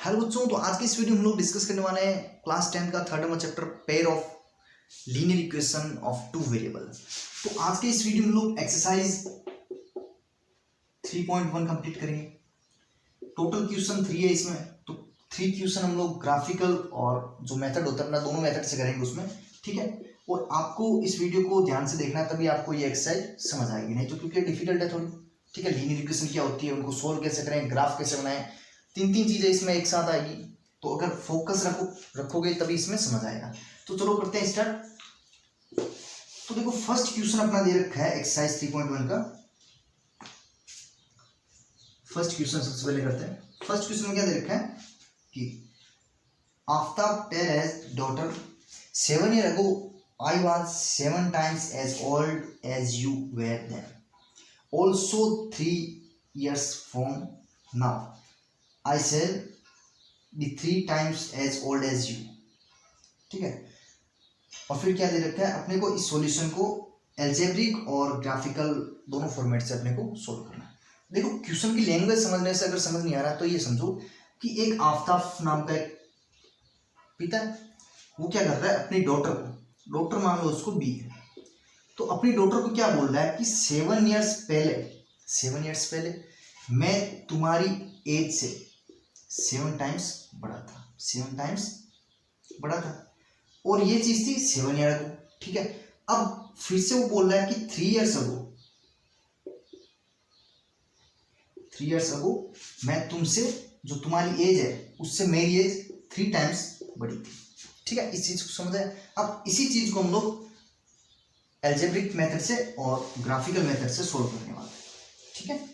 Hello बच्चों, तो आज की इस वीडियो में हम लोग डिस्कस करने वाले हैं क्लास 10 का third number chapter pair of linear equation of two variable. तो आज के इस वीडियो में हम लोग एक्सरसाइज 3.1 कंप्लीट करेंगे। टोटल क्वेश्चन 3 है इसमें, तो 3 क्वेश्चन हम लोग ग्राफिकल और जो मेथड होता है अपना दोनों मेथड से करेंगे उसमें, ठीक है। और आपको इस वीडियो को ध्यान से देखना है, तभी आपको ये एक्सरसाइज समझ आएगी, नहीं तो क्योंकि डिफिकल्ट है थोड़ी, ठीक है। लीनियर इक्वेशन क्या होती है, उनको सोल्व कैसे करें, ग्राफ कैसे बनाएं, तीन चीजें इसमें एक साथ आएगी। तो अगर फोकस रखोगे तभी इसमें समझ आएगा। तो चलो करते हैं स्टार्ट। तो देखो फर्स्ट क्वेश्चन अपना दे रखा है एक्सरसाइज 3.1 का। फर्स्ट क्वेश्चन सबसे पहले करते हैं। फर्स्ट क्वेश्चन में क्या दे रखा है कि Aftab tell his daughter 7 years ago I was 7 times as old as you were then, also 3 years from now I shall be 3 times as old as you, ठीक है। और फिर क्या दे रखा है, अपने को इस सॉल्यूशन को एल्जेब्रिक और ग्राफिकल दोनों फॉर्मेट से अपने को सोल्व करना है। देखो क्वेश्चन की लैंग्वेज समझने से अगर समझ नहीं आ रहा तो ये समझो कि एक आफ्ताब नाम का एक पिता है, वो क्या कर रहा है अपनी डॉटर को, डॉटर मान लो उसको बी है, तो अपनी डॉटर को क्या बोल रहा है कि 7 years पहले मैं तुम्हारी एज से 7 times बड़ा था, 7 times बड़ा था, और ये चीज थी 7 years ago, ठीक है। अब फिर से वो बोल रहा है कि 3 years ago मैं तुमसे, जो तुम्हारी एज है उससे मेरी एज 3 times बड़ी थी, ठीक है। इस चीज को समझ आया। अब इसी चीज को हम लोग एल्जेब्रिक मेथड से और ग्राफिकल मेथड से सोल्व करने वाले हैं, ठीक है।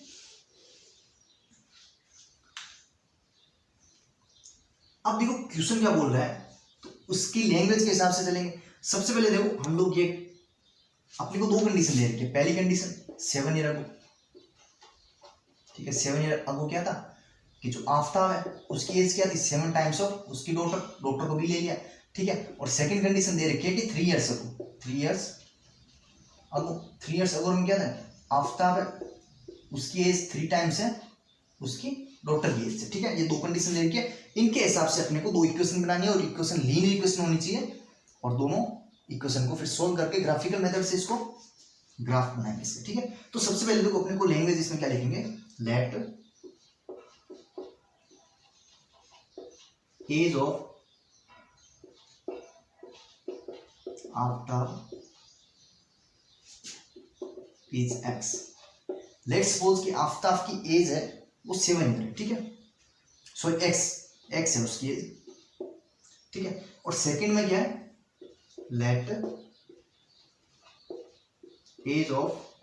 अब देखो क्वेश्चन क्या बोल रहा है, तो उसकी लैंग्वेज के हिसाब से चलेंगे। सबसे पहले देखो हम लोग ये अपने को दो कंडीशन दे रखी है। पहली कंडीशन 7 years ago, ठीक है। 7 years ago क्या था कि जो आफ्ताब है उसकी एज क्या थी 7 times ऑफ उसकी डॉटर को भी ले लिया, ठीक है। और सेकंड कंडीशन दे रखी है कि 3 years ago, 3 years ago में क्या था, आफ्ताब है उसकी एज 3 times है उसकी डॉटर की एज से, ठीक है। ये दो कंडीशन दे रखी है, इनके हिसाब से अपने को दो इक्वेशन बनानी है, और इक्वेशन लीनियर इक्वेशन होनी चाहिए, और दोनों इक्वेशन को फिर सोल्व करके ग्राफिकल मेथड से इसको ग्राफ बनाएंगे इसके, ठीक है। तो सबसे पहले देखो अपने को लैंग्वेज इसमें क्या लिखेंगे, let age of Aftab is X. Let suppose कि आफ्ताब की एज है वो 7 years है, ठीक है। सॉरी एक्स है उसकी एज, ठीक है। और सेकंड में क्या है, लेट एज ऑफ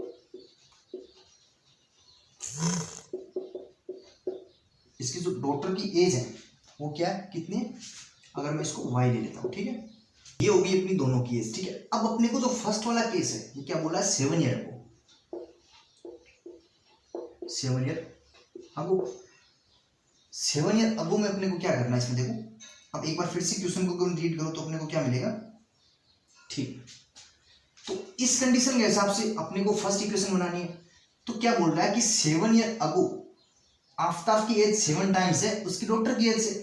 इसकी जो डॉटर की एज है वो क्या है, कितनी है, अगर मैं इसको y ले लेता हूं, ठीक है। ये होगी अपनी दोनों की एज, ठीक है। अब अपने को जो फर्स्ट वाला केस है ये क्या बोला है, 7 years ago, 7 years ago, 7 years ago में अपने को क्या करना है इसमें देखो। अब एक बार फिर से क्वेश्चन को रीड करो तो अपने को क्या मिलेगा, ठीक। तो इस कंडीशन के हिसाब से अपने को फर्स्ट इक्वेशन बनानी है। तो क्या बोल रहा है कि 7 years ago आफ्ताब की एज 7 times है उसकी डॉटर की एज से।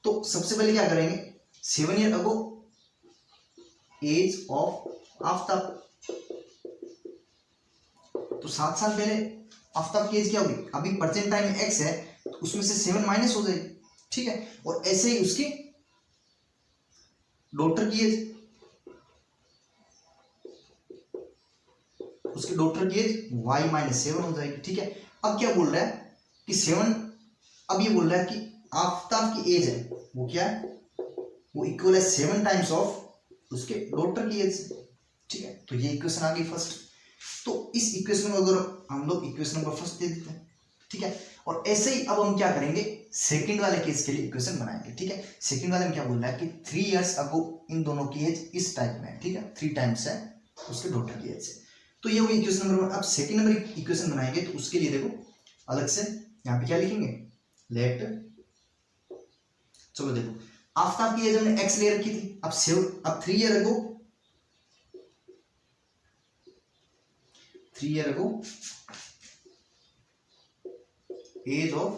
तो सबसे पहले क्या करेंगे, 7 years ago age of Aftab, तो 7 साल पहले आफ्ताब की एज क्या होगी, अभी प्रेजेंट टाइम एक्स है तो उसमें से 7 माइनस हो जाएगी, ठीक है। और ऐसे ही उसकी डॉटर की एज, y -7 हो जाएगी, ठीक है। अब क्या बोल रहा है कि 7, अब ये बोल रहा है कि आफ्ताब की एज है वो क्या है, वो इक्वल है 7 times ऑफ उसके डॉटर की एज, ठीक है। तो ये इक्वेशन आ गई फर्स्ट। तो इस इक्वेशन को अगर हम लोग इक्वेशन नंबर फर्स्ट दे देते हैं, ठीक है। और ऐसे ही अब हम क्या करेंगे, सेकंड वाले केस के लिए इक्वेशन बनाएंगे, ठीक है। सेकंड वाले में क्या बोल रहा है कि 3 years ago इन दोनों की एज इस टाइप में है, ठीक है, 3 times है उसके डॉटर की एज से। तो ये हुई इक्वेशन नंबर 1। अब सेकंड नंबर इक्वेशन बनाएंगे तो उसके लिए देखो अलग से यहाँ पे क्या लिखेंगे, लेट, चलो देखो आफ्ताब की एज हमने एक्स ले रखी थी, अब 3 years ago, 3 years ago age of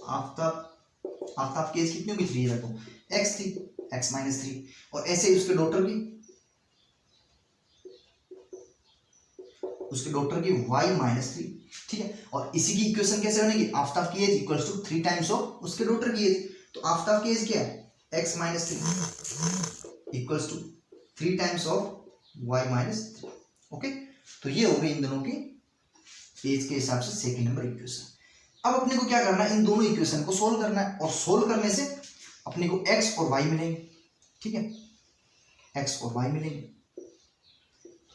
Aftab की एज कितनी होगी 3 रखो, x थी, x माइनस 3, और ऐसे ही उसके डॉटर की y माइनस 3, ठीक है। और इसी की इक्वेशन कैसे बनेगी, आफ्ताब की age equals to 3 times of उसके डॉटर की एज। तो आफ्ताब की एज क्या है, x minus 3 equals to 3 times of y minus 3। Okay, तो ये हो गई इन दोनों की एज के हिसाब से सेकंड नंबर इक्वेशन। अब अपने को क्या करना है, इन दोनों इक्वेशन को सोल्व करना है, और सोल्व करने से अपने को x और y मिलेंगे, ठीक है, x और y मिलेंगे,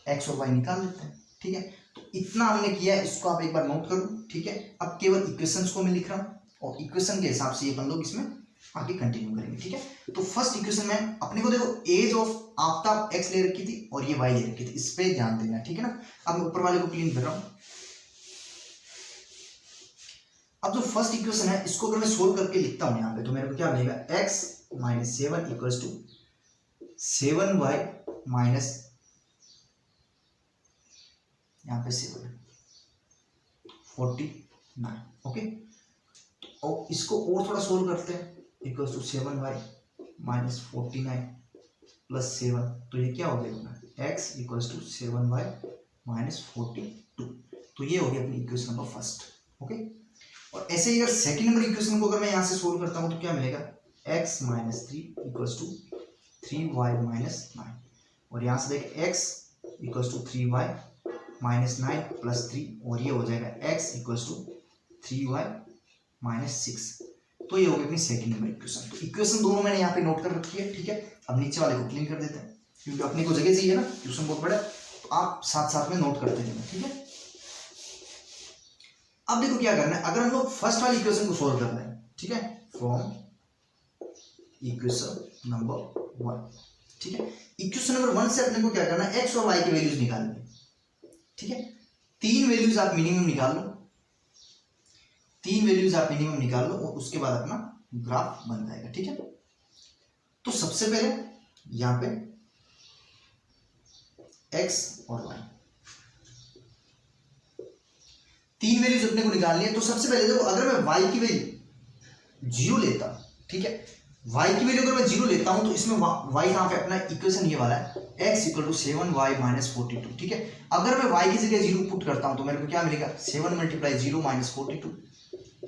x और y निकाल लेते हैं, ठीक है। तो इतना हमने किया है, इसको आप एक बार नोट करो, ठीक है। अब केवल इक्वेशंस को मैं लिख रहा हूँ, और इक्वेशन के हिसाब से अपन लोग इसमें आगे कंटिन्यू करेंगे, ठीक है। तो फर्स्ट इक्वेशन में अपने को देखो एज ऑफ आफ्ताब x ले रखी थी और ये y ले रखी थी, इस पे ध्यान देना, ठीक है ना। अब मैं ऊपर वाले को क्लीन कर रहा हूँ। अब जो फर्स्ट इक्वेशन है इसको अगर मैं सोल्व करके लिखता हूँ यहाँ पे, तो मेरे को क्या मिलेगा, x minus 7 equals to 7y minus, यहाँ पे 7 49, ओके। और इसको और थोड़ा सोल्व करते हैं, equals to 7y minus 49 plus 7, तो ये क्या हो गया, x equals to 7y minus 42। तो ये हो गया अपनी इक्वेशन नंबर फर्स्ट, ओके। और ऐसे ही अगर सेकंड नंबर इक्वेशन को अगर मैं यहाँ से सोल्व करता हूँ तो क्या मिलेगा, x minus 3 equals to 3y minus 9, और यहाँ से देखें x equals to 3y minus 9 plus 3, और ये हो जाएगा x equals to 3y minus 6। तो ये हो गई अपनी सेकंड नंबर इक्वेशन। तो इक्वेशन दोनों मैंने यहाँ पे नोट कर रखी है, ठीक है। अब नीचे वाले को क्लीन कर देते हैं, क्योंकि अपने को जगह चाहिए ना, क्वेश्चन बहुत बड़ा, तो आप साथ साथ में नोट करते जाना, ठीक है। अब देखो क्या करना है, अगर हम लोग फर्स्ट वाली इक्वेशन को सोल्व करना है, ठीक है, फ्रॉम इक्वेशन नंबर 1, ठीक है। इक्वेशन नंबर 1 से अपने को क्या करना है, x और y की वैल्यूज निकालनी है, ठीक है। 3 वैल्यूज आप मिनिमम निकाल लो, 3 वैल्यूज आप मिनिमम निकाल लो, और उसके बाद अपना ग्राफ बन जाएगा, ठीक है। तो सबसे पहले यहां पे x और y 3 वैल्यूज अपने को निकालनी है। तो सबसे पहले देखो, अगर मैं y की वैल्यू 0 लेता हूं, ठीक है, y की वैल्यू अगर मैं 0 लेता हूं तो इसमें y कहां पे, अपना इक्वेशन ये वाला है, x equal to 7y minus 42, ठीक है। अगर मैं y की जगह 0 पुट करता हूं तो मेरे को क्या मिलेगा, 7 मल्टीप्लाई 0 माइनस 42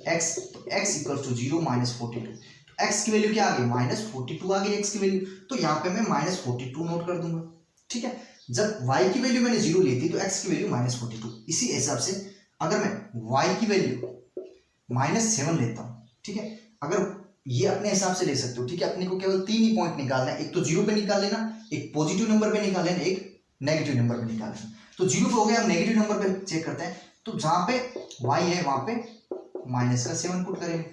x, तो x इक्वल टू 0 माइनस 42, तो x की वैल्यू क्या आ गई, माइनस 42 आ गई x की वैल्यू। तो यहाँ पे मैं माइनस 42 नोट कर दूंगा, ठीक है। जब y की वैल्यू मैंने 0 ली थी तो x की वैल्यू माइनस 42, इसी हिसाब से अगर मैं y की वैल्यू माइनस 7 लेता हूँ, ठीक है, अगर ये अपने हिसाब से ले सकते हो, ठीक है। अपने को केवल 3 ही पॉइंट निकालना है, एक तो 0 पे निकाल लेना, एक पॉजिटिव नंबर पे निकाल लेना, एक नेगेटिव नंबर पे निकाल लेना। तो 0 पे हो गया, हम नेगेटिव नंबर पे चेक करते हैं, तो जहां पे y है वहां पे माइनस का 7 पुट करेंगे,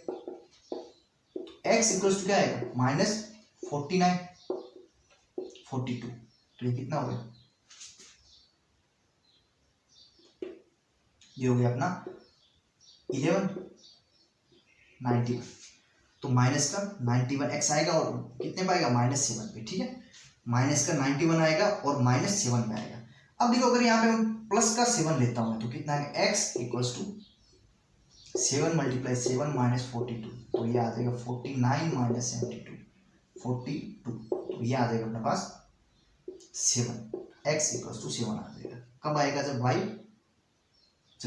x इक्वल्स टू क्या आएगा, माइनस 49 42, तो ये कितना हो गया, ये हो गया अपना 11 91, तो माइनस का 91 x आएगा और कितने पाएगा, माइनस 7 पे, ठीक है। माइनस का 91 आएगा और माइनस 7 पे आएगा। अब देखो, अगर यहाँ पे हम प्लस का 7 लेता हूँ तो कितना आएगा, x equals to 7 multiply 7 minus 42, तो ये आ जाएगा 49 माइनस 72 42, तो ये आ जाएगा अपने पास 7, x इक्वल्स टू 7 आ जाएगा। कब आएगा, जब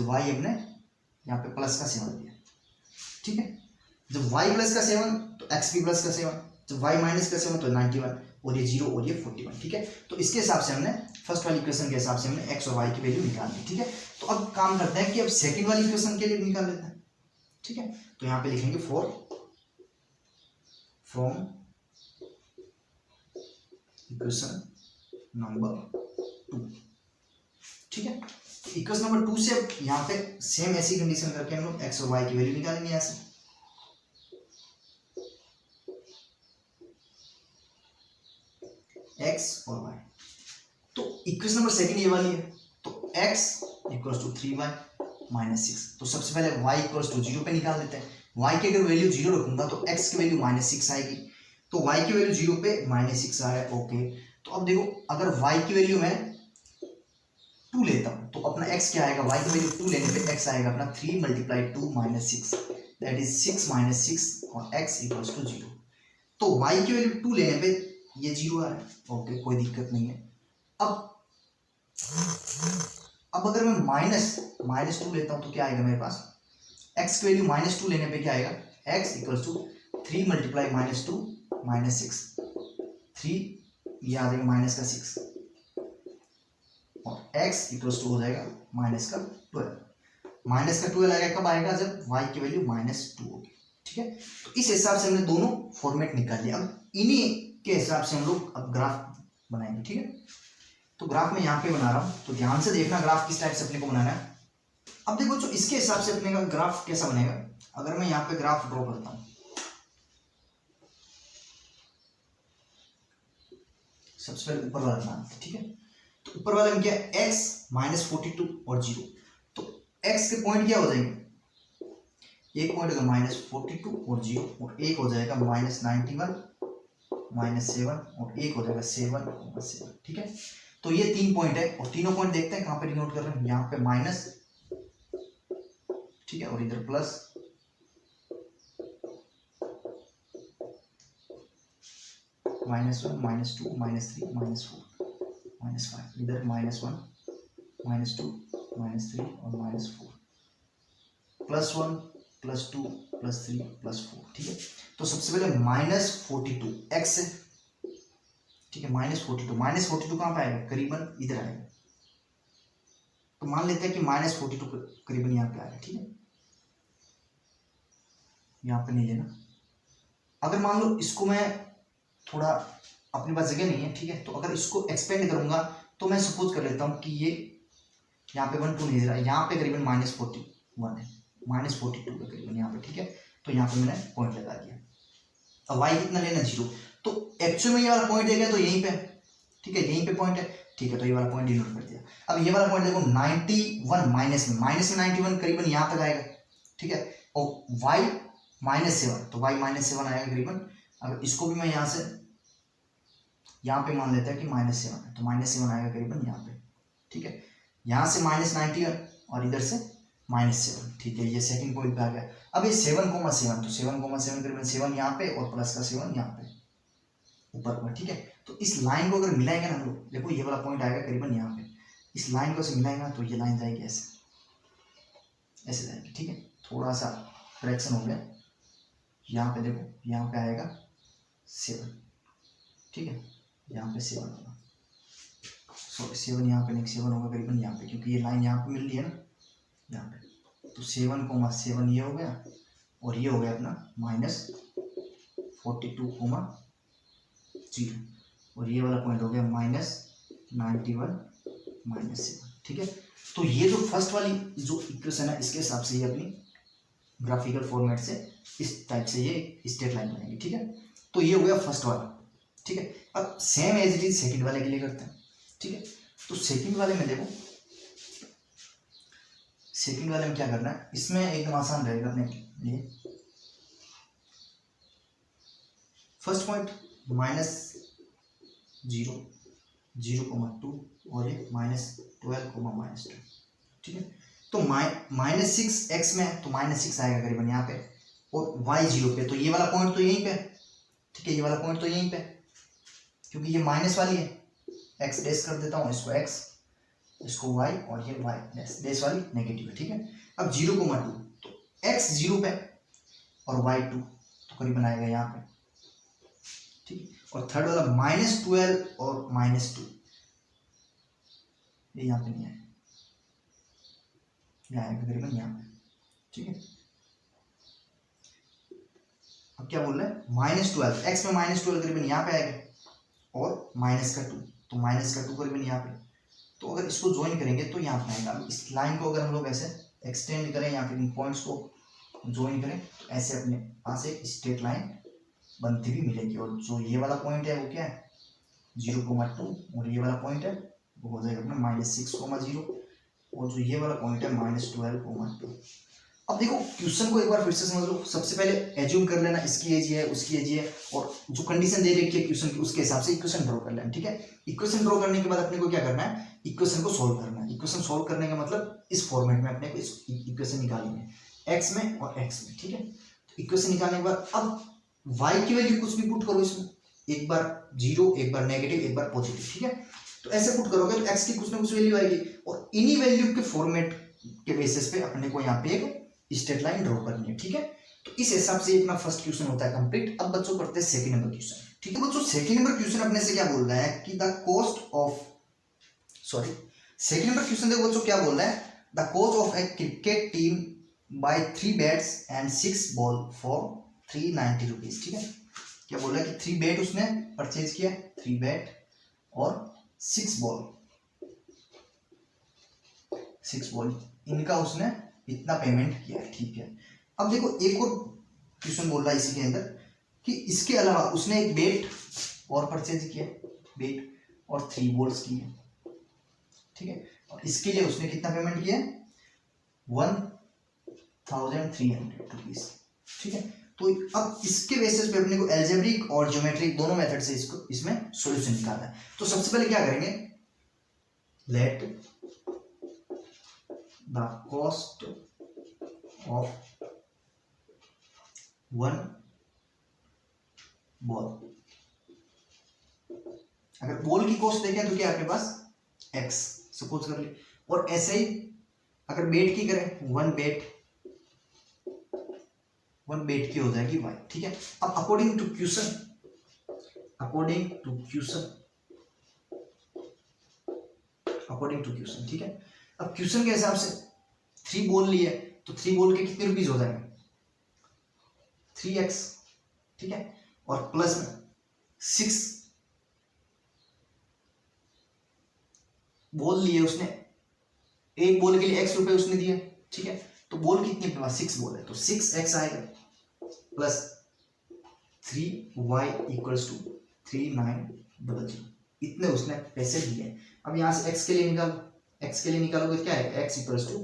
y हमने यहाँ पे प्लस का 7 दिया, ठीक है। जब y प्लस का 7 तो x भी प्लस का 7, जब y माइनस का 7 तो 91, और ये 0 और ये 41, ठीक है। तो इसके हिसाब से हमने फर्स्ट वाली इक्वेशन के हिसाब से हमने x और y की वैल्यू निकाल ली, ठीक है। तो अब काम करते हैं कि अब सेकंड वाली इक्वेशन के लिए निकाल लेते हैं, ठीक है। तो यहाँ पे लिखेंगे फ्रॉम इक्वेशन नंबर 2, ठीक है। तो इक्वेशन नंबर 2 से यहाँ पे सेम ऐसी कंडीशन करके हम लोग x और y की वैल्यू निकालेंगे यहाँ से। x और y, तो इक्वेशन नंबर सेकंड ये वाली है, तो x equals to 3y minus 6, तो सबसे पहले y इक्वल्स टू 0 पे निकाल देते हैं। y की अगर वैल्यू 0 रखूंगा तो x की वैल्यू माइनस 6 आएगी, तो y की वैल्यू 0 पे माइनस 6 आ रहा है, ओके। तो अब देखो, अगर y की वैल्यू मैं 2 लेता हूँ तो अपना x क्या आएगा, y की वैल्यू 2 लेने पे x आएगा अपना 3 multiply 2 minus 6, that is 6 minus 6 और x इक्वल्स टू 0। तो y की वैल्यू 2 लेने पे ये 0 आ रहा है, ओके कोई दिक्कत नहीं है। अब अगर मैं माइनस 2 लेता हूं तो क्या आएगा मेरे पास, x की वैल्यू -2 लेने पे क्या आएगा, x इक्वल्स टू 3 मल्टीप्लाई -2 -6, 3 ये आ जाएगा माइनस का 6 और x इक्वल्स टू हो जाएगा माइनस का 12। माइनस का 12 आएगा कब आएगा, जब y की वैल्यू -2 होगी, ठीक है। तो इस हिसाब से हमने दोनों फॉर्मेट निकाल लिया। अब इन्हीं के हिसाब से हम लोग अब ग्राफ बनाएंगे, ठीक है। तो ग्राफ में यहाँ पे बना रहा हूँ, तो ध्यान से देखना ग्राफ किस टाइप से अपने को बनाना है। अब देखो जो इसके हिसाब से अपने का ग्राफ कैसा बनेगा, अगर मैं यहाँ पे ग्राफ ड्रॉ करता हूँ, सबसे पहले ऊपर वाला बनाना है, ठीक है। तो ऊपर वाले में क्या है, x -42 और 0। तो x के पॉइंट क्या हो जाएंगे, एक पॉइंट होगा -42 और 0 और एक हो जाएगा -91 -7 और एक हो जाएगा 7 और 7, ठीक है। तो ये 3 पॉइंट है और तीनों पॉइंट देखते हैं कहाँ पे डिनोट कर रहे हैं, यहाँ पे माइनस, ठीक है, और इधर प्लस, -1 -2 -3 -4 -5, इधर -1 -2 -3 और -4, +1 +2 +3 +4, ठीक है। तो सबसे पहले -42 x है, ठीक है, -42 कहाँ पे आएगा, करीबन इधर आएगा। तो मान लेते हैं कि -42 करीबन यहाँ पे आएगा, ठीक है, यहाँ पे नहीं लेना। अगर मान लो इसको मैं थोड़ा, अपने पास जगह नहीं है, ठीक है, तो अगर इसको एक्सपेंड करूंगा तो मैं सपोज कर लेता हूँ कि ये यहाँ पे 1 2 नहीं दे रहा है, यहाँ पे करीबन -41 है, -42 है करीबन यहाँ पे, ठीक है। तो यहाँ पे मैंने पॉइंट लगा दिया। अब y कितना लेना, 0। तो एक्चुअल में ये वाला पॉइंट देगा तो यहीं पे, ठीक है, यहीं पे पॉइंट है, ठीक है। तो ये वाला पॉइंट डिनोट कर दिया। अब ये वाला पॉइंट देखो 91 माइनस में 91 करीबन यहाँ तक आएगा, ठीक है। और y -7, तो y -7 आएगा करीबन। अगर इसको भी मैं यहाँ से यहाँ पे मान लेता है कि -7 है, तो -7 आएगा करीबन यहाँ पे, ठीक है। यहाँ से -91 और इधर से -7, ठीक है, ये सेकंड पॉइंट पे आ गया। अब ये 7,7, तो 7,7 करीबन 7 यहाँ पे और प्लस का 7 यहाँ पे ऊपर पर, ठीक है। तो इस लाइन को अगर मिलाएंगे ना हम लोग, देखो ये वाला पॉइंट आएगा करीबन यहाँ पे, इस लाइन को से मिलाएंगे तो ये लाइन जाएगी ऐसे, ऐसे जाएगी, ठीक है। थोड़ा सा करेक्शन हो गया, यहाँ पे देखो, यहाँ पे आएगा 7, ठीक है, यहाँ पे 7 होगा, सॉरी 7 यहाँ पे नहीं, 7 होगा करीबन यहाँ पे, क्योंकि ये लाइन यहाँ पे मिल रही है ना यहाँ पे। तो 7,7 ये हो गया और ये हो गया अपना -42,0 और ये वाला पॉइंट हो गया -91 -7, ठीक है। तो ये जो फर्स्ट वाली जो इक्वेशन है, इसके हिसाब से ये अपनी ग्राफिकल फॉर्मेट से इस टाइप से ये स्ट्रेट लाइन बनेगी, ठीक है। तो ये हो गया फर्स्ट वाला, ठीक है। अब same as it is second वाले के लिए करते हैं, ठीक है। तो सेकंड वाले में देखो, सेकंड वाले में क्या करना है, इसमें एकदम आसान रहेगा अपने लिए। फर्स्ट पॉइंट -0 0,2 और ये -12,-2, ठीक है। तो -6 x में तो -6 आएगा करीबन यहाँ पे और y 0 पे, तो ये वाला पॉइंट तो यहीं पे, ठीक है, ये वाला पॉइंट तो यहीं पे, क्योंकि ये माइनस वाली है, x डैश कर देता हूँ, इसको x, इसको y और ये y डैश वाली नेगेटिव है, ठीक है। अब 0,2 तो x 0 पे और y 2, तो करीबन आएगा यहाँ पे, ठीक है। और थर्ड वाला -12 और -2, ये यहाँ पे नहीं आएगा, ये आएगा करीबन यहाँ पे, ठीक है। अब क्या बोल रहे हैं, -12, x में -12 करीबन यहाँ पे आएगा और -2, तो -2 करीबन यहाँ पे। तो अगर इसको ज्वाइन करेंगे तो यहाँ पे आएगा। इस लाइन को अगर हम लोग ऐसे एक्सटेंड करें या फिर इन पॉइंट्स को ज्वाइन करें तो ऐसे अपने पास एक स्ट्रेट लाइन बनती हुई मिलेगी। और जो ये वाला पॉइंट है वो क्या है, 0,2 और ये वाला पॉइंट है वो हो जाएगा अपना -6,0 और जो ये वाला पॉइंट है -12,2। अब देखो क्वेश्चन को एक बार फिर से समझ लो। सबसे पहले एज्यूम कर लेना इसकी एज है, उसकी एज है, और जो कंडीशन दे रखी है क्वेश्चन की उसके हिसाब से इक्वेशन ड्रॉ कर लेना, ठीक है। इक्वेशन ड्रॉ करने के बाद अपने को क्या करना है, इक्वेशन को सॉल्व करना है। इक्वेशन सॉल्व करने का मतलब इस फॉर्मेट में अपने को इस इक्वेशन निकालनी है। एक्स में और एक्स में, ठीक है। तो इक्वेशन निकालने के बाद अब वाई की वैल्यू कुछ भी पुट करो इसमें, एक बार जीरो, एक बार नेगेटिव, एक बार पॉजिटिव, ठीक है। तो ऐसे पुट करोगे तो एक्स की कुछ ना कुछ वैल्यू आएगी और इन्हीं वैल्यू के फॉर्मेट के बेसिस पे अपने को यहाँ पे एक स्ट्रेट लाइन ड्रॉ करनी है, ठीक है। तो इस हिसाब से अपना फर्स्ट क्वेश्चन होता है कंप्लीट। अब बच्चों करते हैं सेकंड नंबर क्वेश्चन, ठीक है। बच्चों सेकंड नंबर क्वेश्चन अपने से क्या बोल रहा है कि the cost of, sorry second number question देखो बच्चों क्या बोल रहा है, the cost of a cricket team buy 3 bats and 6 ball for 390 rupees, ठीक है। क्या बोल रहा है कि 3 बैट उसने परचेज किया, 3 बैट और 6 बॉल इनका उसने इतना पेमेंट किया, ठीक है। अब देखो एक और क्वेश्चन बोल रहा है इसी के अंदर कि इसके अलावा उसने एक बैट और परचेज किया, बैट और 3 बॉल्स किए, ठीक है। और इसके लिए उसने कितना पेमेंट किया, 1300 रुपीज, ठीक है। तो अब इसके बेसिस पे अपने को एल्जेब्रिक और ज्योमेट्रिक दोनों मेथड से इसको इसमें सॉल्यूशन निकालना है। तो सबसे पहले क्या करेंगे, let the cost of 1 ball, अगर बॉल की कॉस्ट देखें तो क्या आपके पास x सपोज कर ले, और ऐसे ही अगर बेट की करें 1 बेट की हो जाएगी y, ठीक है। अब अकॉर्डिंग टू क्वेश्चन, ठीक है। अब क्वेश्चन के हिसाब से 3 बॉल लिए तो 3 बॉल के कितने रुपीज हो जाएंगे, 3x, ठीक है। और प्लस में 6 बॉल लिए उसने, एक बॉल के लिए x रुपए उसने दिए, ठीक है। तो बॉल कितनी अपने पास 6 बॉल है तो 6x आएगा प्लस 3y इक्वल्स टू 3900, इतने उसने पैसे दिए। अब यहाँ से x के लिए निकालोगे क्या है, x equals to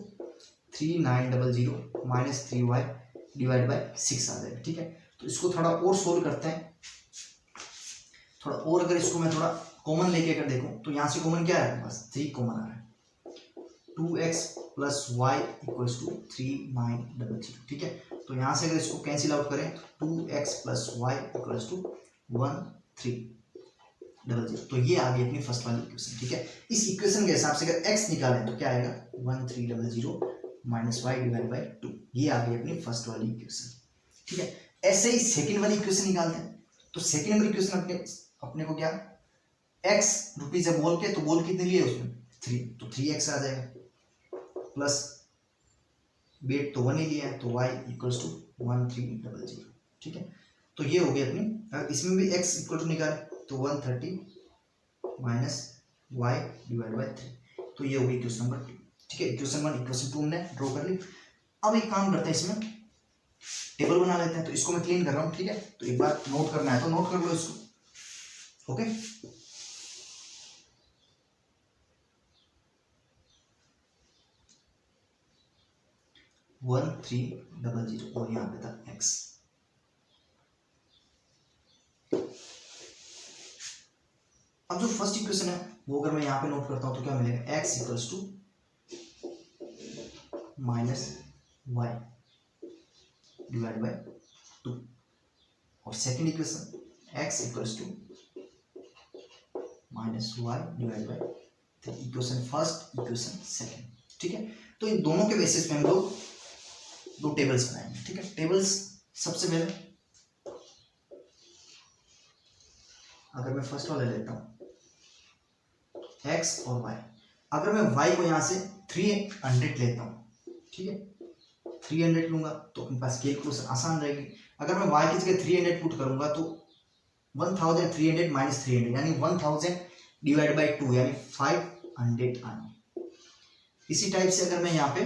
3900 minus 3y divide by 6 आ जाएगा, ठीक है। तो इसको थोड़ा और सोल्व करते हैं, थोड़ा और अगर इसको मैं थोड़ा कॉमन लेके अगर देखूं तो यहाँ से कॉमन क्या है, बस 3 कॉमन आ रहा है, 2x plus Y equals to 3900, ठीक है। तो यहाँ से अगर इसको कैंसिल आउट करें 2x plus Y equals to 1300, तो ये आ गई अपनी फर्स्ट वाली इक्वेशन, ठीक है। इस इक्वेशन के हिसाब से अगर x निकालें तो क्या आएगा 1300 माइनस वाई डिवाइड बाई 2, ये आ गई अपनी फर्स्ट वाली इक्वेशन, ठीक है। ऐसे ही सेकंड वाली इक्वेशन निकालते हैं। तो सेकंड नंबर इक्वेशन अपने को क्या, x रुपीज है बॉल के, तो बॉल कितने लिए उसमें 3, तो 3x आ जाएगा प्लस बेट तो 1 ही लिया है तो y इक्वल्स टू 1300, ठीक है। तो ये हो गई अपनी, इसमें भी x इक्वल टू निकाले तो 130 माइनस y डिवाइड बाई 3, तो ये हो गई इक्वेशन नंबर 2, ठीक है। इक्वेशन 1 इक्वेशन 2 हमने ड्रॉ कर ली। अब एक काम करते हैं, इसमें टेबल बना लेते हैं। तो इसको मैं क्लीन कर रहा हूँ, ठीक है। तो एक बार नोट करना है तो नोट कर लो इसको, ओके। 1300 और यहाँ पे था x। अब जो फर्स्ट इक्वेशन है वो अगर मैं यहाँ पे नोट करता हूँ तो क्या मिलेगा, x equals to minus Y divide by 2, और second equation x equals to minus Y divide by 3, equation first equation second, ठीक है। तो इन दोनों के बेसिस पे हम लोग 2 टेबल्स बनाएंगे, ठीक है। टेबल्स सबसे पहले अगर मैं फर्स्ट वाला लेता हूँ x और y, अगर मैं y को यहाँ से 300 लेता हूँ, ठीक है, 300 लूंगा तो अपने पास कैलकुलेशन आसान रहेगी। अगर मैं y की जगह 300 पुट करूंगा तो 1300 माइनस 300 यानी 1000 डिवाइड बाई 2 यानी 500 आने। इसी टाइप से अगर मैं यहाँ पे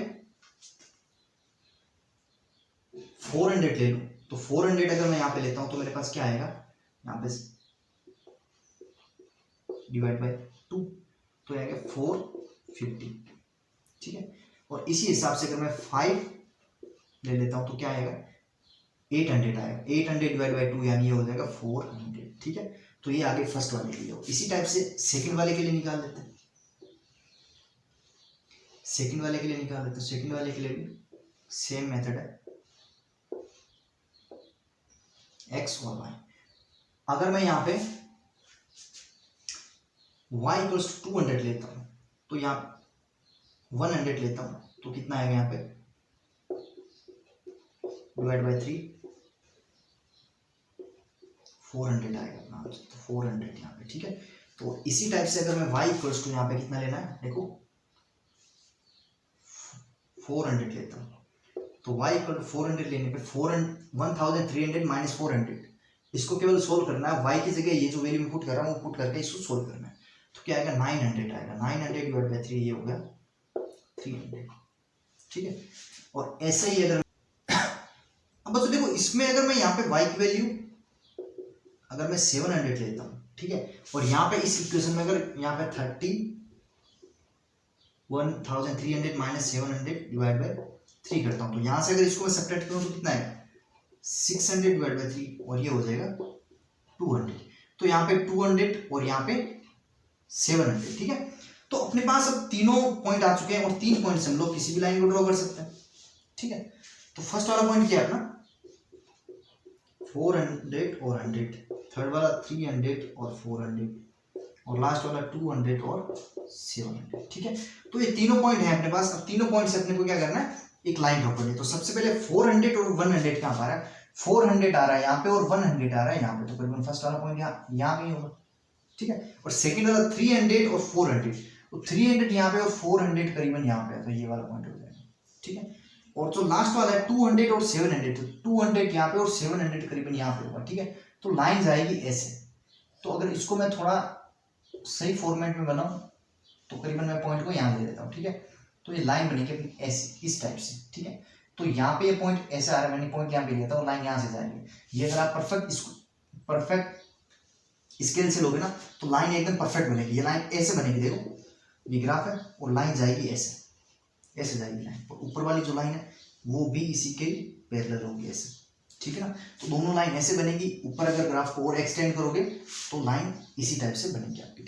400 ले लूँ तो 400 अगर मैं यहाँ पे लेता हूँ तो मेरे पास क्या आएगा, यहाँ पे डिवाइड बाई 2 तो आएगा 450, ठीक है। और इसी हिसाब से अगर मैं 5 ले लेता हूँ तो क्या आएगा 800 आएगा, 800 डिवाइड बाई 2 यानी ये हो जाएगा 400, ठीक है। तो ये आगे फर्स्ट वाले के लिए हो। इसी टाइप से सेकंड वाले के लिए निकाल लेते हैं, सेकंड वाले के लिए भी सेम मेथड है x और y। अगर मैं यहाँ पे y इक्वल्स 200 लेता हूँ तो यहाँ 100 लेता हूँ तो कितना आएगा यहाँ पे डिवाइड बाई 3 400 आएगा अपना आंसर, तो 400 यहाँ पे। ठीक है, तो इसी टाइप से अगर मैं y इक्वल्स टू यहाँ पे कितना लेना है, देखो 400 लेता हूँ तो y इक्वल 400 लेने पे 1300 माइनस 400 इसको केवल सोल्व करना है। y की जगह ये जो वैल्यू मैं पुट कर रहा हूँ वो पुट करके इसको सोल्व करना है। तो क्या आएगा 900 आएगा, 900 डिवाइड बाई 3 ये हो गया 300। ठीक है, और ऐसे ही अगर अब बस देखो इसमें अगर मैं यहाँ पे y की वैल्यू अगर मैं 700 लेता हूँ, ठीक है, और यहाँ पे इस इक्वेशन में अगर यहाँ पे 1300 माइनस 700 डिवाइड बाई 3 करता हूँ तो यहाँ से अगर इसको मैं सब्ट्रैक्ट करूँ तो कितना है 600 डिवाइड बाई 3 और ये हो जाएगा 200। तो यहाँ पे 200 और यहाँ पे 700। ठीक है, तो अपने पास अब तीनों पॉइंट आ चुके हैं और 3 पॉइंट से हम लोग किसी भी लाइन को ड्रॉ कर सकते हैं। ठीक है, तो फर्स्ट वाला पॉइंट क्या है अपना 400 और 100, थर्ड वाला 300 और 400 और लास्ट वाला 200 और 700। ठीक है, तो ये तीनों पॉइंट है अपने पास। अब तीनों पॉइंट से अपने को क्या करना है, एक लाइन ड्रॉ करनी है। तो सबसे पहले 400 और 100 कहाँ पर है, 400 आ रहा है यहाँ पे और 100 आ रहा है यहाँ पे, तो करीबन फर्स्ट वाला पॉइंट यहाँ पे ही होगा। ठीक है, और सेकंड वाला 300 और 400, तो 300 यहाँ पे और 400 करीबन यहाँ पे है, तो ये वाला पॉइंट हो जाएगा। ठीक है, और जो लास्ट वाला है 200 और 700, तो 200 यहाँ पे और 700 करीबन यहाँ पे होगा। ठीक है, तो लाइन जाएगी ऐसे। तो अगर इसको मैं थोड़ा सही फॉर्मेट में बनाऊं तो करीबन मैं पॉइंट को यहाँ ले लेता हूँ। ठीक है, तो ये लाइन बनेगी ऐसे इस टाइप से। ठीक है, तो यहाँ पे ये पॉइंट ऐसे आ रहा है, मैंने पॉइंट यहाँ पे लेता हूँ, लाइन यहाँ से जाएगी। ये अगर आप परफेक्ट स्केल से लोगे ना तो लाइन एकदम परफेक्ट बनेगी। ये लाइन ऐसे बनेगी, देखो ये ग्राफ है और लाइन जाएगी ऐसे जाएगी लाइन, और ऊपर वाली जो लाइन है वो भी इसी के पैरेलल होगी ऐसे। ठीक है ना, तो दोनों लाइन ऐसे बनेगी। ऊपर अगर ग्राफ को और एक्सटेंड करोगे तो लाइन इसी टाइप से बनेगी आपकी।